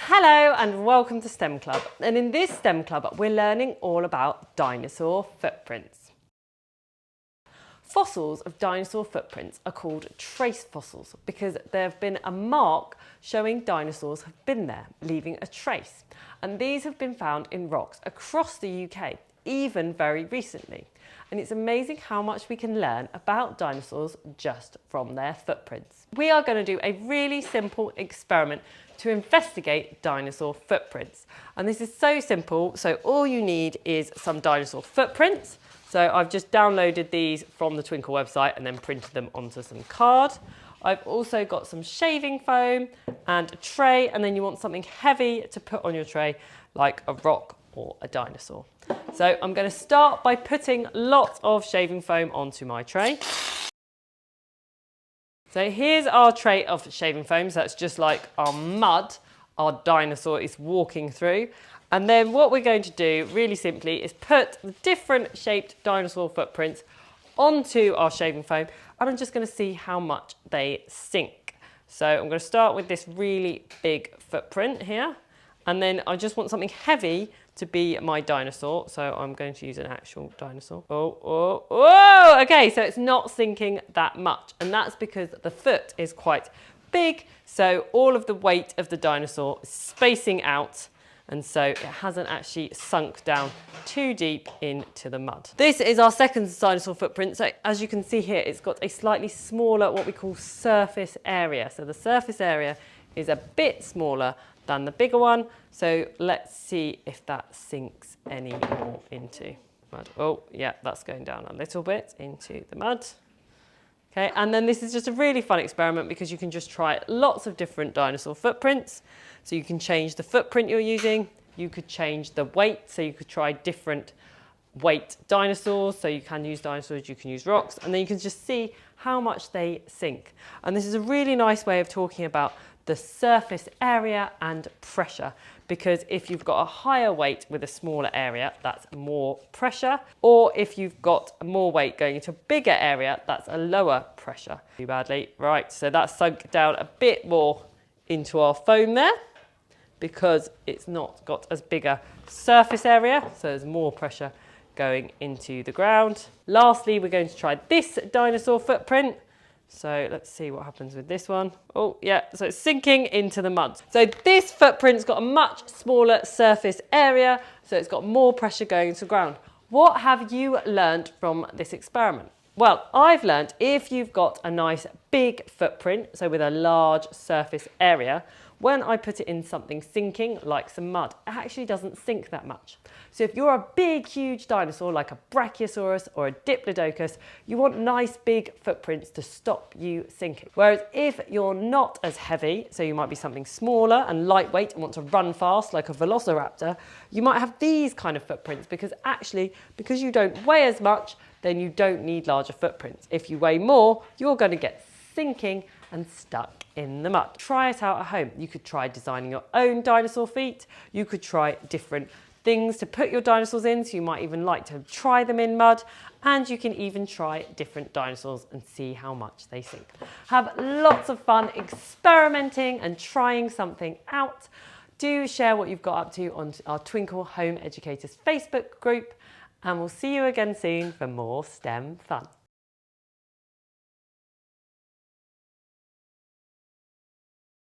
Hello and welcome to STEM Club. And in this STEM Club, we're learning all about dinosaur footprints. Fossils of dinosaur footprints are called trace fossils because there have been a mark showing dinosaurs have been there, leaving a trace. And these have been found in rocks across the UK, even very recently. And it's amazing how much we can learn about dinosaurs just from their footprints. We are going to do a really simple experiment to investigate dinosaur footprints. And this is so simple, so all you need is some dinosaur footprints. So I've just downloaded these from the Twinkl website and then printed them onto some card. I've also got some shaving foam and a tray, and then you want something heavy to put on your tray, like a rock or a dinosaur. So I'm going to start by putting lots of shaving foam onto my tray. So here's our tray of shaving foam. So that's just like our mud our dinosaur is walking through. And then what we're going to do really simply is put the different shaped dinosaur footprints onto our shaving foam, and I'm just going to see how much they sink. So I'm going to start with this really big footprint here, and then I just want something heavy to be my dinosaur. So I'm going to use an actual dinosaur. Oh, okay, so it's not sinking that much, and that's because the foot is quite big, so all of the weight of the dinosaur is spacing out, and so it hasn't actually sunk down too deep into the mud. This is our second dinosaur footprint. So as you can see here, it's got a slightly smaller, what we call surface area. So the surface area is a bit smaller than the bigger one. So let's see if that sinks any more into mud. Oh, yeah, that's going down a little bit into the mud. Okay, and then this is just a really fun experiment because you can just try lots of different dinosaur footprints. So you can change the footprint you're using. You could change the weight. So you could try different weight dinosaurs. So you can use dinosaurs, you can use rocks, and then you can just see how much they sink. And this is a really nice way of talking about the surface area and pressure, because if you've got a higher weight with a smaller area, that's more pressure, or if you've got more weight going into a bigger area, that's a lower pressure. Too badly. Right, so that's sunk down a bit more into our foam there because it's not got as big a surface area, so there's more pressure going into the ground. Lastly, we're going to try this dinosaur footprint. So let's see what happens with this one. Oh yeah, so it's sinking into the mud. So this footprint's got a much smaller surface area, so it's got more pressure going into the ground. What have you learned from this experiment? Well, I've learned if you've got a nice big footprint, so with a large surface area, when I put it in something sinking, like some mud, it actually doesn't sink that much. So if you're a big, huge dinosaur like a Brachiosaurus or a Diplodocus, you want nice big footprints to stop you sinking. Whereas if you're not as heavy, so you might be something smaller and lightweight and want to run fast like a Velociraptor, you might have these kind of footprints because you don't weigh as much, then you don't need larger footprints. If you weigh more, you're going to get sinking and stuck in the mud. Try it out at home. You could try designing your own dinosaur feet. You could try different things to put your dinosaurs in, so you might even like to try them in mud, and you can even try different dinosaurs and see how much they sink. Have lots of fun experimenting and trying something out. Do share what you've got up to on our Twinkl Home Educators Facebook group, and we'll see you again soon for more STEM fun.